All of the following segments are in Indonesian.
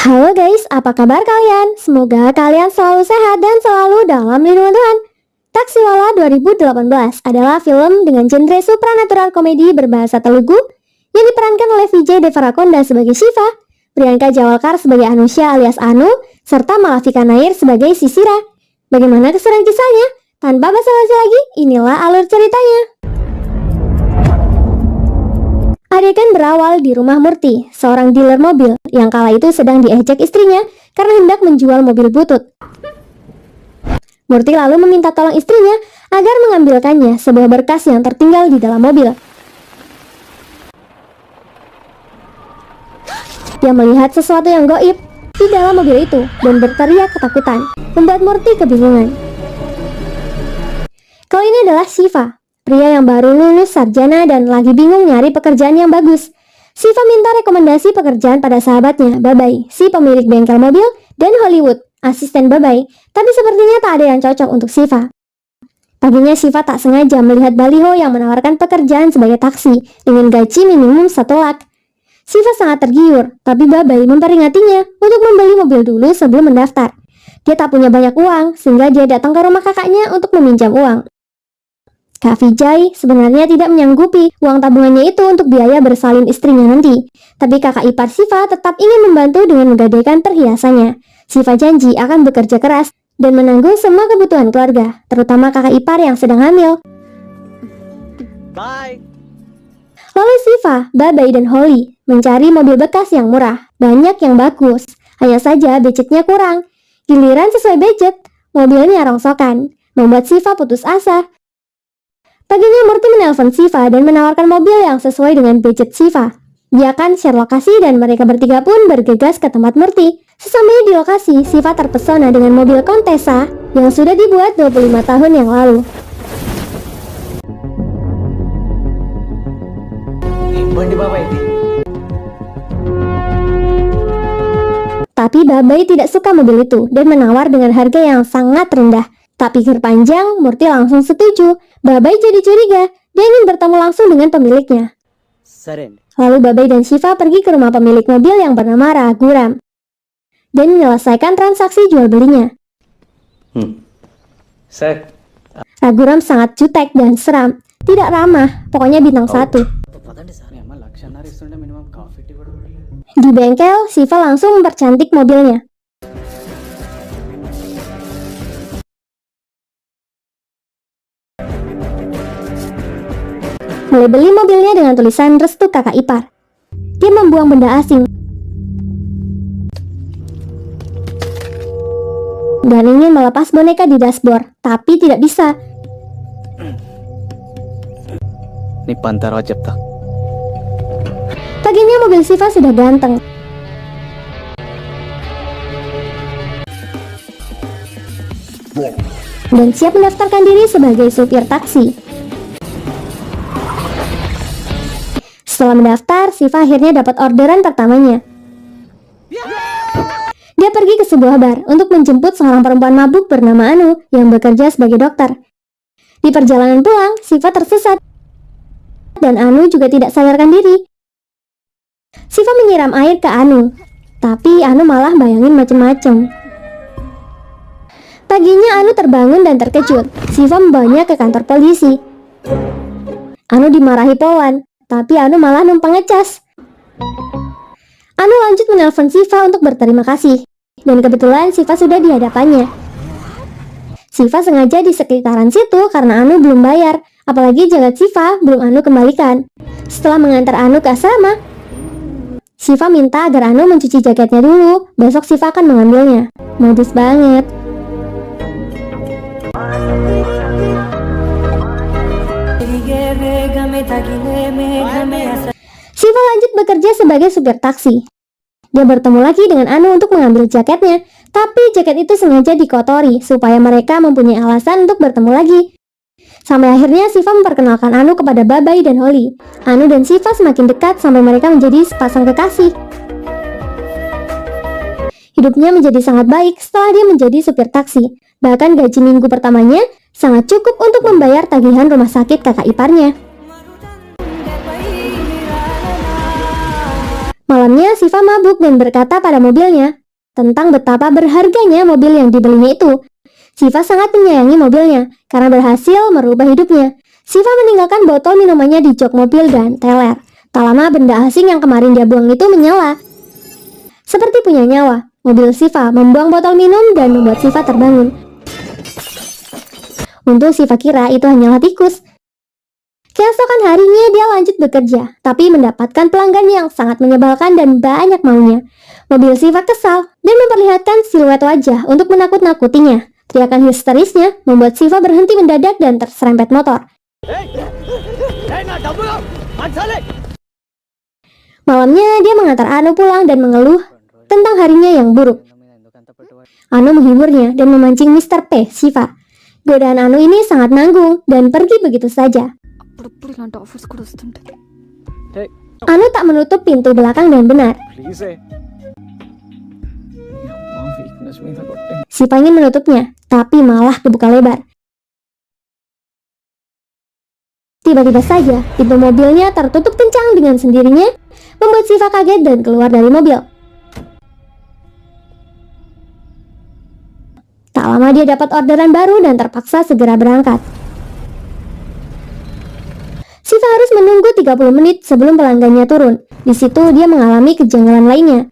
Halo guys, apa kabar kalian? Semoga kalian selalu sehat dan selalu dalam lindungan Tuhan. Taksiwala 2018 adalah film dengan genre supranatural komedi berbahasa Telugu yang diperankan oleh Vijay Deverakonda sebagai Shiva, Priyanka Jawalkar sebagai Anusha alias Anu, serta Malavika Nair sebagai Sisira. Bagaimana keseruan kisahnya? Tanpa basa-basi lagi, inilah alur ceritanya. Adegan berawal di rumah Murti, seorang dealer mobil yang kala itu sedang diejek istrinya karena hendak menjual mobil butut. Murti lalu meminta tolong istrinya agar mengambilkannya sebuah berkas yang tertinggal di dalam mobil. Dia melihat sesuatu yang goib di dalam mobil itu dan berteriak ketakutan, membuat Murti kebingungan. Kali ini adalah Shiva, pria yang baru lulus sarjana dan lagi bingung nyari pekerjaan yang bagus. Shiva minta rekomendasi pekerjaan pada sahabatnya, Babai, si pemilik bengkel mobil, dan Hollywood, asisten Babai, tapi sepertinya tak ada yang cocok untuk Shiva. Paginya Shiva tak sengaja melihat baliho yang menawarkan pekerjaan sebagai taksi dengan gaji minimum 1 lak. Shiva sangat tergiur, tapi Babai memperingatinya untuk membeli mobil dulu sebelum mendaftar. Dia tak punya banyak uang, sehingga dia datang ke rumah kakaknya untuk meminjam uang. Kak Vijay sebenarnya tidak menyanggupi uang tabungannya itu untuk biaya bersalin istrinya nanti. Tapi kakak ipar Shiva tetap ingin membantu dengan menggadaikan perhiasannya. Shiva janji akan bekerja keras dan menanggung semua kebutuhan keluarga, terutama kakak ipar yang sedang hamil. Bye. Lalu Shiva, Babai, dan Holly mencari mobil bekas yang murah, banyak yang bagus. Hanya saja budgetnya kurang. Giliran sesuai budget, mobilnya rongsokan, membuat Shiva putus asa. Paginya Murti menelpon Shiva dan menawarkan mobil yang sesuai dengan budget Shiva. Dia akan share lokasi dan mereka bertiga pun bergegas ke tempat Murti. Sesampainya di lokasi, Shiva terpesona dengan mobil Contessa yang sudah dibuat 25 tahun yang lalu. Tapi Babai tidak suka mobil itu dan menawar dengan harga yang sangat rendah. Tak pikir panjang, Murti langsung setuju. Babai jadi curiga, dia ingin bertemu langsung dengan pemiliknya. Lalu Babai dan Shiva pergi ke rumah pemilik mobil yang bernama Raghuram dan menyelesaikan transaksi jual belinya. Raghuram sangat jutek dan seram, tidak ramah, pokoknya bintang 1. Di bengkel, Shiva langsung mempercantik mobilnya. Melebeli mobilnya dengan tulisan restu kakak ipar. Dia membuang benda asing dan ingin melepas boneka di dashboard, tapi tidak bisa. Ini pantar wajib tak? Paginya mobil Shiva sudah ganteng dan siap mendaftarkan diri sebagai supir taksi. Setelah mendaftar, Shiva akhirnya dapat orderan pertamanya. Dia pergi ke sebuah bar untuk menjemput seorang perempuan mabuk bernama Anu yang bekerja sebagai dokter. Di perjalanan pulang, Shiva tersesat dan Anu juga tidak sadarkan diri. Shiva menyiram air ke Anu, tapi Anu malah bayangin macem-macem. Paginya Anu terbangun dan terkejut. Shiva membawanya ke kantor polisi. Anu dimarahi polwan, tapi Anu malah numpang ngecas. Anu lanjut menelpon Shiva untuk berterima kasih, dan kebetulan Shiva sudah di hadapannya. Shiva sengaja di sekitaran situ karena Anu belum bayar, apalagi jaket Shiva belum Anu kembalikan. Setelah mengantar Anu ke asrama, Shiva minta agar Anu mencuci jaketnya dulu, besok Shiva akan mengambilnya. Modus banget. Shiva lanjut bekerja sebagai supir taksi. Dia bertemu lagi dengan Anu untuk mengambil jaketnya, tapi jaket itu sengaja dikotori supaya mereka mempunyai alasan untuk bertemu lagi. Sampai akhirnya Shiva memperkenalkan Anu kepada Babai dan Holly. Anu dan Shiva semakin dekat sampai mereka menjadi sepasang kekasih. Hidupnya menjadi sangat baik setelah dia menjadi supir taksi. Bahkan gaji minggu pertamanya sangat cukup untuk membayar tagihan rumah sakit kakak iparnya. Malamnya Siva mabuk dan berkata pada mobilnya tentang betapa berharganya mobil yang dibelinya itu. Siva sangat menyayangi mobilnya karena berhasil merubah hidupnya. Siva meninggalkan botol minumannya di jok mobil dan teler. Tak lama benda asing yang kemarin dia buang itu menyala. Seperti punya nyawa, mobil Siva membuang botol minum dan membuat Siva terbangun. Untung Siva kira itu hanyalah tikus. Keesokan harinya dia lanjut bekerja, tapi mendapatkan pelanggan yang sangat menyebalkan dan banyak maunya. Mobil Siva kesal dan memperlihatkan siluet wajah untuk menakut-nakutinya. Teriakan histerisnya membuat Siva berhenti mendadak dan terserempet motor. Malamnya dia mengantar Anu pulang dan mengeluh tentang harinya yang buruk. Anu menghiburnya dan memancing Mr. P, Siva. Godaan Anu ini sangat nanggung dan pergi begitu saja. Anu tak menutup pintu belakang dengan benar. Siva ingin menutupnya, tapi malah kebuka lebar. Tiba-tiba saja, pintu mobilnya tertutup kencang dengan sendirinya, membuat Siva kaget dan keluar dari mobil. Tak lama dia dapat orderan baru dan terpaksa segera berangkat. Siva harus menunggu 30 menit sebelum pelanggannya turun. Di situ dia mengalami kejanggalan lainnya.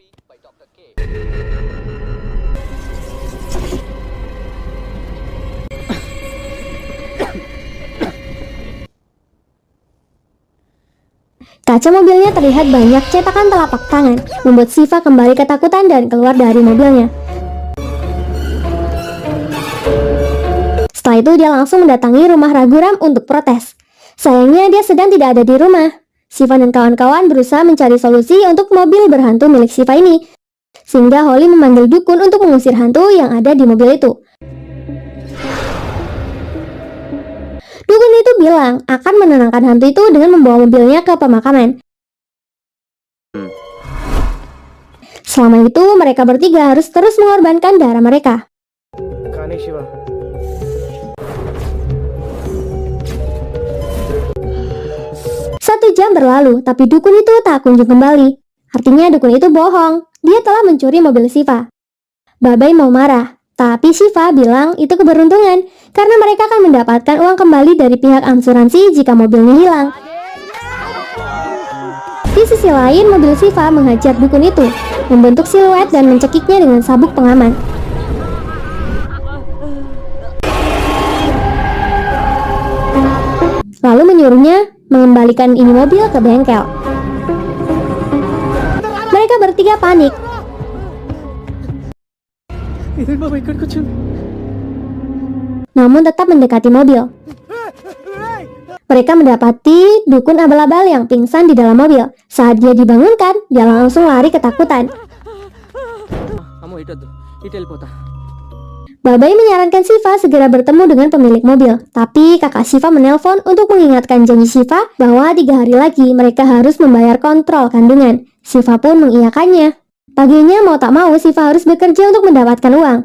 Kaca mobilnya terlihat banyak cetakan telapak tangan, membuat Siva kembali ketakutan dan keluar dari mobilnya. Setelah itu dia langsung mendatangi rumah Raghuram untuk protes. Sayangnya dia sedang tidak ada di rumah. Siva dan kawan-kawan berusaha mencari solusi untuk mobil berhantu milik Siva ini, sehingga Holly memanggil dukun untuk mengusir hantu yang ada di mobil itu. Dukun itu bilang akan menenangkan hantu itu dengan membawa mobilnya ke pemakaman. Selama itu mereka bertiga harus terus mengorbankan darah mereka. 1 jam berlalu, tapi dukun itu tak kunjung kembali. Artinya dukun itu bohong. Dia telah mencuri mobil Siva. Babai mau marah, tapi Siva bilang itu keberuntungan karena mereka akan mendapatkan uang kembali dari pihak asuransi jika mobilnya hilang. Di sisi lain, mobil Siva menghajar dukun itu, membentuk siluet dan mencekiknya dengan sabuk pengaman. Lalu menyuruhnya mengembalikan ini mobil ke bengkel. Mereka bertiga panik. Namun tetap mendekati mobil. Mereka mendapati dukun abal-abal yang pingsan di dalam mobil. Saat dia dibangunkan, dia langsung lari ketakutan. Babai menyarankan Siva segera bertemu dengan pemilik mobil, tapi kakak Siva menelpon untuk mengingatkan janji Siva bahwa 3 hari lagi mereka harus membayar kontrol kandungan. Siva pun mengiyakannya. Paginya mau tak mau Siva harus bekerja untuk mendapatkan uang.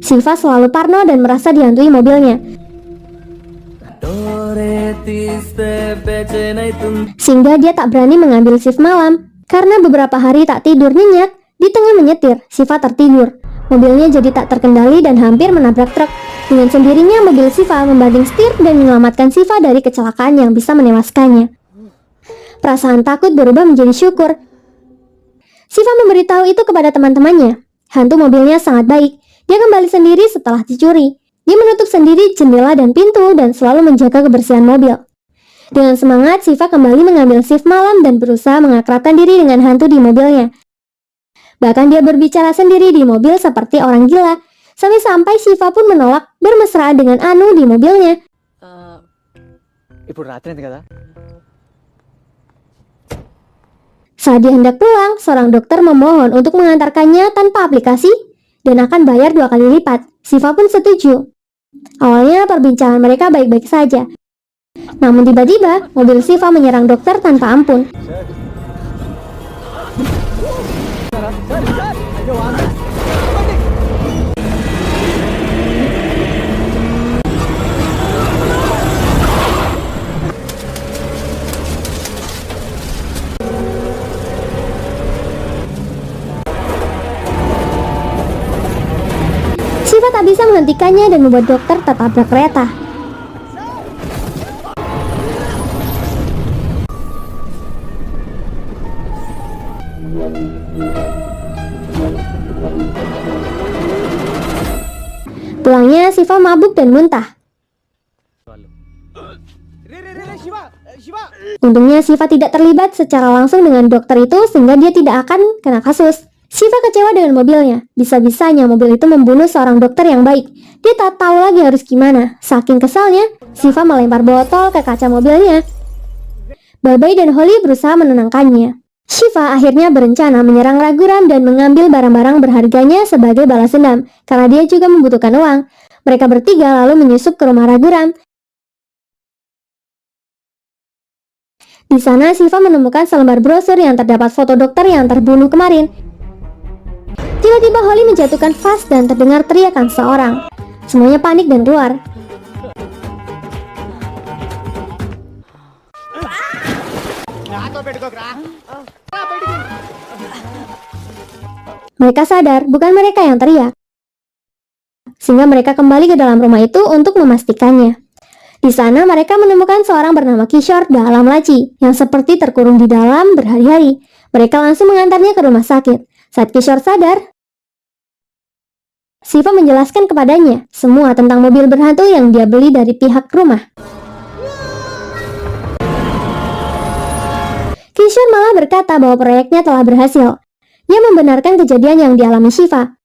Siva selalu parno dan merasa dihantui mobilnya, sehingga dia tak berani mengambil shift malam. Karena beberapa hari tak tidur nyenyak, di tengah menyetir, Siva tertidur. Mobilnya jadi tak terkendali dan hampir menabrak truk. Dengan sendirinya mobil Siva membanting setir dan menyelamatkan Siva dari kecelakaan yang bisa menewaskannya. Perasaan takut berubah menjadi syukur. Siva memberitahu itu kepada teman-temannya. Hantu mobilnya sangat baik. Dia kembali sendiri setelah dicuri. Dia menutup sendiri jendela dan pintu dan selalu menjaga kebersihan mobil. Dengan semangat, Siva kembali mengambil shift malam dan berusaha mengakrabkan diri dengan hantu di mobilnya. Bahkan dia berbicara sendiri di mobil seperti orang gila. Sampai-sampai Siva pun menolak bermesraan dengan Anu di mobilnya. Saat dia hendak pulang, seorang dokter memohon untuk mengantarkannya tanpa aplikasi dan akan bayar 2 kali lipat. Siva pun setuju. Awalnya perbincangan mereka baik-baik saja. Namun tiba-tiba mobil Siva menyerang dokter tanpa ampun. Siva tak bisa menghentikannya dan membuat dokter tertabrak kereta. Pulangnya, Siva mabuk dan muntah. Untungnya Siva tidak terlibat secara langsung dengan dokter itu sehingga dia tidak akan kena kasus. Siva kecewa dengan mobilnya. Bisa-bisanya mobil itu membunuh seorang dokter yang baik. Dia tak tahu lagi harus gimana. Saking kesalnya, Siva melempar botol ke kaca mobilnya. Babai dan Holly berusaha menenangkannya. Siva akhirnya berencana menyerang Raghuram dan mengambil barang-barang berharganya sebagai balas dendam, karena dia juga membutuhkan uang. Mereka bertiga lalu menyusup ke rumah Raghuram. Di sana, Siva menemukan selembar brosur yang terdapat foto dokter yang terbunuh kemarin. Tiba-tiba Holly menjatuhkan vas dan terdengar teriakan seorang. Semuanya panik dan keluar. Mereka sadar bukan mereka yang teriak, sehingga mereka kembali ke dalam rumah itu untuk memastikannya. Di sana mereka menemukan seorang bernama Kishore dalam laci yang seperti terkurung di dalam berhari-hari. Mereka langsung mengantarnya ke rumah sakit. Saat Kishore sadar, Siva menjelaskan kepadanya semua tentang mobil berhantu yang dia beli dari pihak rumah. Kishore malah berkata bahwa proyeknya telah berhasil. Ia membenarkan kejadian yang dialami Siva.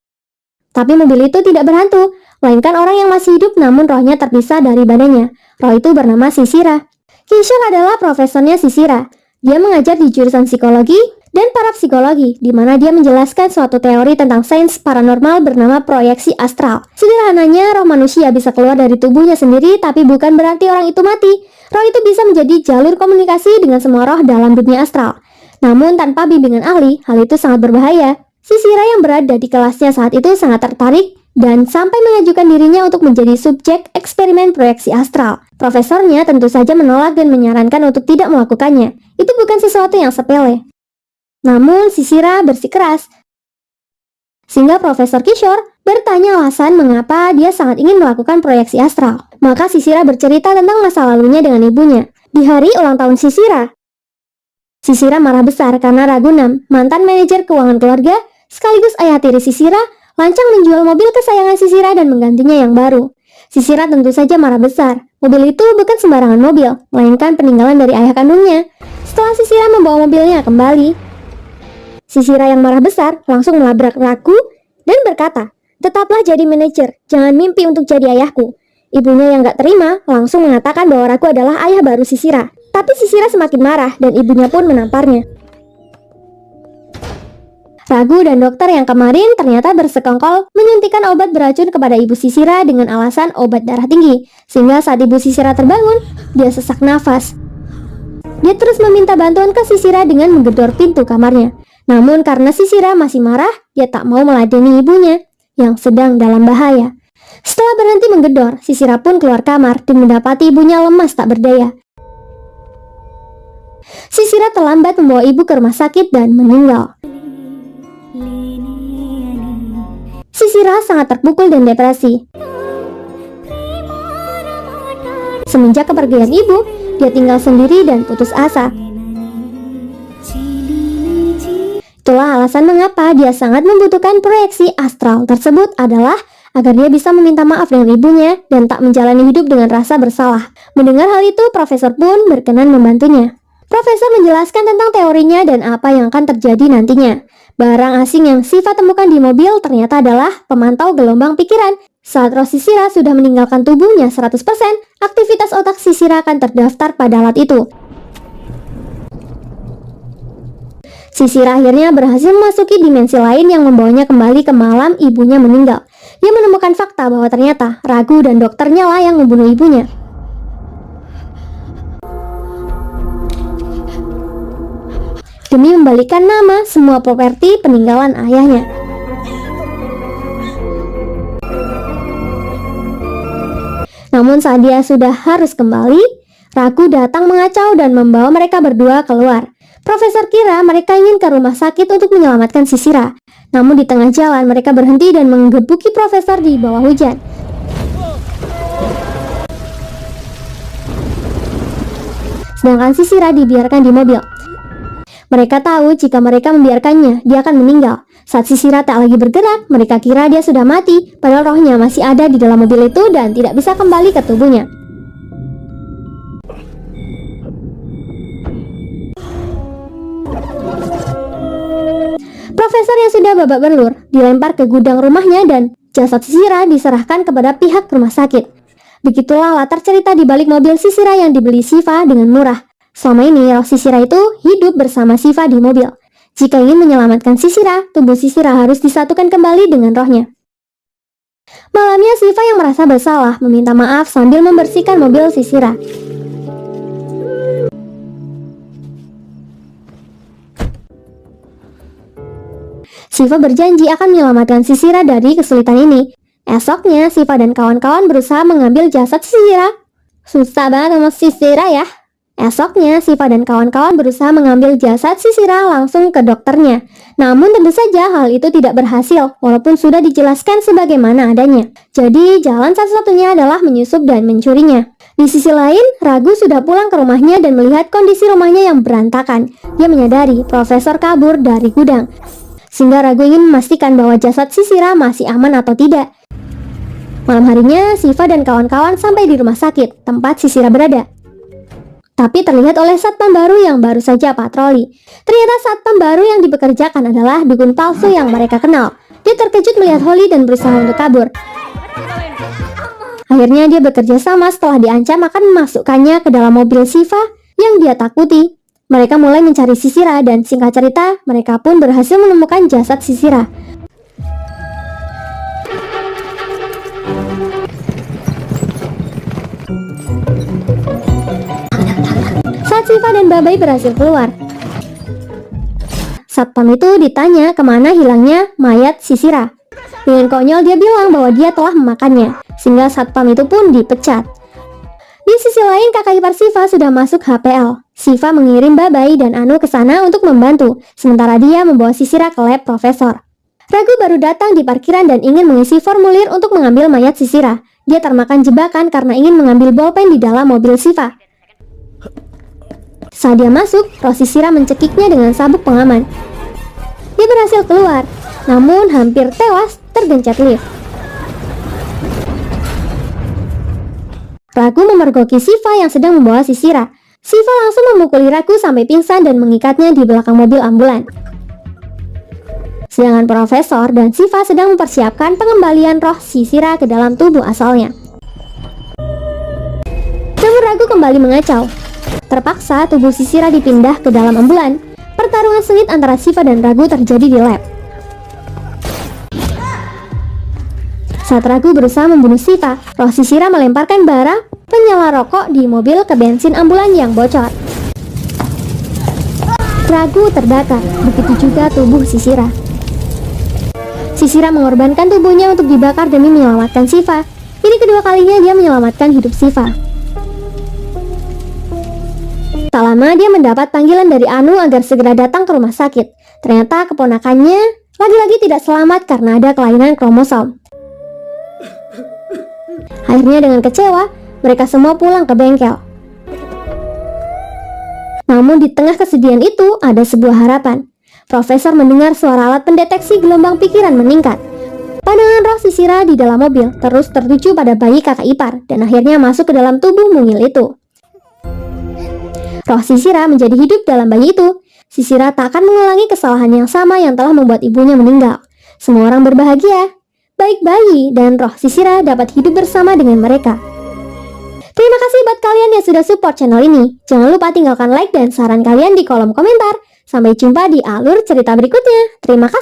Tapi mobil itu tidak berhantu, melainkan orang yang masih hidup namun rohnya terpisah dari badannya. Roh itu bernama Sisira. Kishore adalah profesornya Sisira. Dia mengajar di jurusan psikologi dan parapsikologi, di mana dia menjelaskan suatu teori tentang sains paranormal bernama proyeksi astral. Sederhananya, roh manusia bisa keluar dari tubuhnya sendiri, tapi bukan berarti orang itu mati. Roh itu bisa menjadi jalur komunikasi dengan semua roh dalam dunia astral. Namun tanpa bimbingan ahli, hal itu sangat berbahaya. Sisira yang berada di kelasnya saat itu sangat tertarik dan sampai mengajukan dirinya untuk menjadi subjek eksperimen proyeksi astral. Profesornya tentu saja menolak dan menyarankan untuk tidak melakukannya. Itu bukan sesuatu yang sepele. Namun Sisira bersikeras, sehingga Profesor Kishore bertanya alasan mengapa dia sangat ingin melakukan proyeksi astral. Maka Sisira bercerita tentang masa lalunya dengan ibunya. Di hari ulang tahun Sisira marah besar karena Raghuram, mantan manajer keuangan keluarga, sekaligus ayah tiri Sisira, lancang menjual mobil kesayangan Sisira dan menggantinya yang baru. Sisira tentu saja marah besar. Mobil itu bukan sembarangan mobil, melainkan peninggalan dari ayah kandungnya. Setelah Sisira membawa mobilnya kembali, Sisira yang marah besar langsung melabrak Raghu dan berkata, "Tetaplah jadi manajer, jangan mimpi untuk jadi ayahku." Ibunya yang gak terima langsung mengatakan bahwa Raghu adalah ayah baru Sisira. Tapi Sisira semakin marah dan ibunya pun menamparnya. Raghu dan dokter yang kemarin ternyata bersekongkol menyuntikkan obat beracun kepada ibu Sisira dengan alasan obat darah tinggi. Sehingga saat ibu Sisira terbangun, dia sesak nafas. Dia terus meminta bantuan ke Sisira dengan menggedor pintu kamarnya. Namun karena Sisira masih marah, dia tak mau meladeni ibunya yang sedang dalam bahaya. Setelah berhenti menggedor, Sisira pun keluar kamar dan mendapati ibunya lemas tak berdaya. Sisira terlambat membawa ibu ke rumah sakit dan meninggal. Sisira sangat terpukul dan depresi. Semenjak kepergian ibu, dia tinggal sendiri dan putus asa. Itulah alasan mengapa dia sangat membutuhkan proyeksi astral tersebut adalah agar dia bisa meminta maaf dengan ibunya dan tak menjalani hidup dengan rasa bersalah. Mendengar hal itu, profesor pun berkenan membantunya. Profesor menjelaskan tentang teorinya dan apa yang akan terjadi nantinya. Barang asing yang Siva temukan di mobil ternyata adalah pemantau gelombang pikiran. Saat roh Sisira sudah meninggalkan tubuhnya 100%, aktivitas otak Sisira akan terdaftar pada alat itu. Sisira akhirnya berhasil memasuki dimensi lain yang membawanya kembali ke malam ibunya meninggal. Dia menemukan fakta bahwa ternyata Raghu dan dokternya lah yang membunuh ibunya. Demi membalikan nama semua properti peninggalan ayahnya. Namun saat dia sudah harus kembali, Raghu datang mengacau dan membawa mereka berdua keluar. Profesor kira mereka ingin ke rumah sakit untuk menyelamatkan Sisira. Namun di tengah jalan mereka berhenti dan menggebuki profesor di bawah hujan. Sedangkan Sisira dibiarkan di mobil. Mereka tahu jika mereka membiarkannya, dia akan meninggal. Saat Sisira tak lagi bergerak, mereka kira dia sudah mati, padahal rohnya masih ada di dalam mobil itu dan tidak bisa kembali ke tubuhnya. Profesor yang sudah babak belur dilempar ke gudang rumahnya dan jasad Sisira diserahkan kepada pihak rumah sakit. Begitulah latar cerita di balik mobil Sisira yang dibeli Shiva dengan murah. Selama ini roh Sisira itu hidup bersama Shiva di mobil. Jika ingin menyelamatkan Sisira, tubuh Sisira harus disatukan kembali dengan rohnya. Malamnya Shiva yang merasa bersalah meminta maaf sambil membersihkan mobil Sisira. Shiva berjanji akan menyelamatkan Sisira dari kesulitan ini. Esoknya, Shiva dan kawan-kawan berusaha mengambil jasad Sisira. Susah banget sama Sisira ya. Esoknya, Shiva dan kawan-kawan berusaha mengambil jasad Sisira langsung ke dokternya. Namun tentu saja hal itu tidak berhasil, walaupun sudah dijelaskan sebagaimana adanya. Jadi, jalan satu-satunya adalah menyusup dan mencurinya. Di sisi lain, Ragu sudah pulang ke rumahnya dan melihat kondisi rumahnya yang berantakan. Dia menyadari profesor kabur dari gudang. Sehingga Ragu ingin memastikan bahwa jasad Sisira masih aman atau tidak. Malam harinya, Shiva dan kawan-kawan sampai di rumah sakit, tempat Sisira berada. Tapi terlihat oleh satpam baru yang baru saja patroli. Ternyata satpam baru yang dipekerjakan adalah dukun palsu yang mereka kenal. Dia terkejut melihat Holly dan berusaha untuk kabur. Akhirnya dia bekerja sama setelah diancam akan memasukkannya ke dalam mobil Shiva yang dia takuti. Mereka mulai mencari Sisira dan singkat cerita, mereka pun berhasil menemukan jasad Sisira. Saat Shiva dan Babai berhasil keluar, satpam itu ditanya kemana hilangnya mayat Sisira. Dengan konyol dia bilang bahwa dia telah memakannya, sehingga satpam itu pun dipecat. Di sisi lain, kakak ipar Shiva sudah masuk HPL. Shiva mengirim Babai dan Anu ke sana untuk membantu, sementara dia membawa Sisira ke lab profesor. Ragu baru datang di parkiran dan ingin mengisi formulir untuk mengambil mayat Sisira. Dia termakan jebakan karena ingin mengambil bolpen di dalam mobil Shiva. Saat dia masuk, roh Sisira mencekiknya dengan sabuk pengaman. Dia berhasil keluar, namun hampir tewas tergencet lift. Ragu memergoki Shiva yang sedang membawa Sisira. Shiva langsung memukuli Ragu sampai pingsan dan mengikatnya di belakang mobil ambulan. Sedangkan Profesor dan Shiva sedang mempersiapkan pengembalian roh Sisira ke dalam tubuh asalnya. Namun Ragu kembali mengacau. Terpaksa tubuh Sisira dipindah ke dalam ambulan. Pertarungan sengit antara Shiva dan Ragu terjadi di lab. Saat Ragu berusaha membunuh Shiva, roh Sisira melemparkan bara penyala rokok di mobil ke bensin ambulan yang bocor. Ragu terbakar, begitu juga tubuh Sisira. Sisira mengorbankan tubuhnya untuk dibakar demi menyelamatkan Shiva. Ini kedua kalinya dia menyelamatkan hidup Shiva. Tak lama dia mendapat panggilan dari Anu agar segera datang ke rumah sakit. Ternyata keponakannya lagi-lagi tidak selamat karena ada kelainan kromosom. Akhirnya dengan kecewa, mereka semua pulang ke bengkel. Namun di tengah kesedihan itu ada sebuah harapan. Profesor mendengar suara alat pendeteksi gelombang pikiran meningkat. Pandangan roh Sisira di dalam mobil terus tertuju pada bayi kakak ipar dan akhirnya masuk ke dalam tubuh mungil itu. Roh Sisira menjadi hidup dalam bayi itu. Sisira tak akan mengulangi kesalahan yang sama yang telah membuat ibunya meninggal. Semua orang berbahagia. Baik bayi dan roh Sisira dapat hidup bersama dengan mereka. Terima kasih buat kalian yang sudah support channel ini. Jangan lupa tinggalkan like dan saran kalian di kolom komentar. Sampai jumpa di alur cerita berikutnya. Terima kasih.